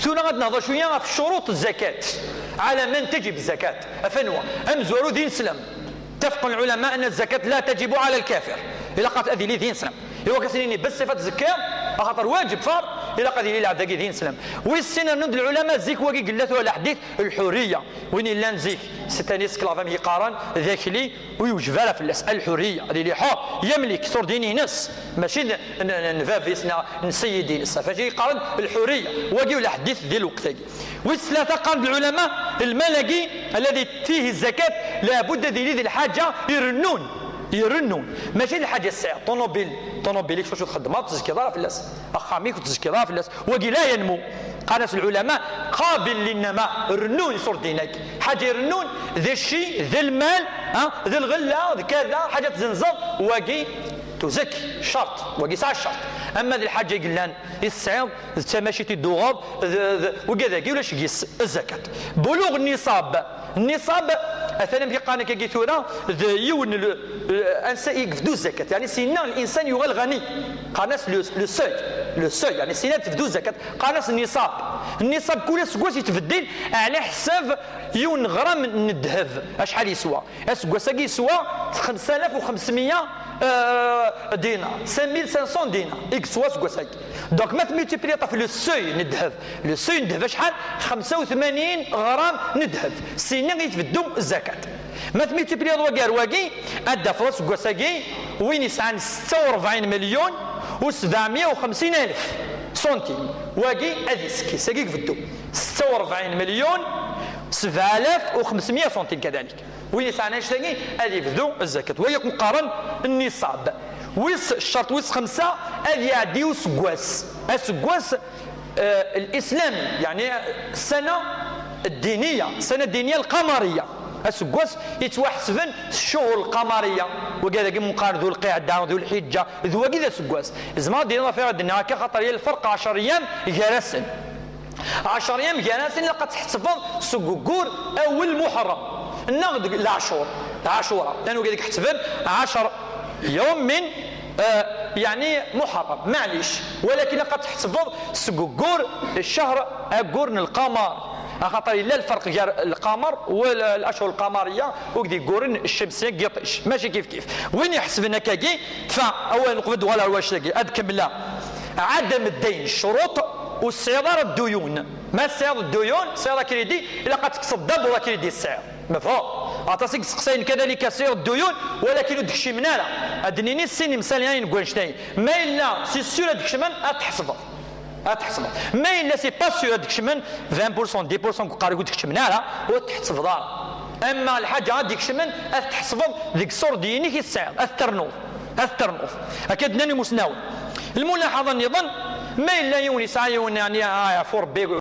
ثم غادي نهضر شويه في شروط الزكاه، على من تجب الزكاه افنوا امزورو دين سلام. اتفق العلماء ان الزكاه لا تجب على الكافر الا قالت اذي لي دين سلام، الا كسنيني بس صفه الزكاه خاطر واجب فار الا قال لي العبد دين سلام. والسنه نود العلماء زيك واقي قلته على حديث الحريه وين لا نزيك ستاني سكلافام يقارن ذاك لي ويوجب لها في الحريه هذه اللي حر يملك صور ديني نص ماشي نفافيسنا نسيدي نص فاجي يقارن الحريه واقي ولا حديث ديال الوقت. والثلاثه قال العلماء الملكي الذي فيه الزكاه لابد ذي الحاجه يرنون ماشي الحاجه السعر طوموبيل شو تخدمها تزكي ضرا في الناس اخاميك وتزكي ضرا في الناس واقي لا ينمو. قال ناس العلماء قابل للنماء رنون يصور دينك حاجه يرنون ذا الشيء ذا المال ذا الغله ذا كذا حاجه تزنزر واقي تزكي شرط واقي ساعه الشرط. اما ذي الحاجه يقلان السعر التماشي تدوغ وكذا كي ولاش يقيس الزكاه. بلوغ النصاب اثنا في قانك كي ثورا يون الانسان يفدو الزكاه يعني سينا الانسان يغال غني قناس لو سوي يعني سينا تفدو الزكاه قناس النصاب كل سكواس يتفدين على حساب يون غرام من الذهب شحال يسوى اسكواساكي يسوى 5500 دينار 5500 دينار اكس سوا سكواساكي دونك ما تميتيبلي في لو سوي الذهب لو سوي الذهب شحال 85 غرام الذهب سينا يتفدو الزكاه. ما تميتيبلي واقي ادى فلوس كواساكي وين يسعى 46 مليون و750 الف سنتيم واقي هذه سكي ساكي فدو 46 مليون 7500 سنتيم كذلك وين يسعى ناشتاكي هذه فدو الزكاه. وهي مقارن النصاب الشرط ويس 5 هذه يعديو سكواس الاسلامي يعني السنه الدينيه القمريه السكواس يتوحسبن الشهور القمريه وكذا مقارن ذو القعده ذو الحجه ذو كذا سكواس زعما دينا في عندنا هكا خاطر هي الفرق 10 ايام جلسن 10 ايام جلسن لقد تحتفظ سكوكور اول محرم النقد العاشوراء لانه كذا يحتفل 10 يوم من يعني محرم معليش ولكن لقد تحتفظ سكوكور الشهر اقورن القمر خاطر لا الفرق جار القمر والاشهر القمريه وكدي يقورن الشمسيه قيطيش ماشي كيف وين يحسبنا كاكي فاول نقبض ولا واش تاكي ادكمل عدم الدين الشروط والصياغه الديون ما الصياغه الديون صياغه كريدي الا قد تكسب دب ولا كريدي السعر مفهوم عطاسيك سقسين كذلك صياغه الديون ولكن داكشي مناله ادنيني السن مثلا نقول شتاي ما الا سي سور داكشي من اتحسب ما الا سي با سور داكشي من 20% 10% قاري قلت داكشي مناله وتحسب دار. اما الحاجه هذيك شمن تحسب ديك الصور ديني كي السعر الترنوف اكيد ناني مسناوي. الملاحظه نظن ما الا يوني ساعه يعني فور بيغ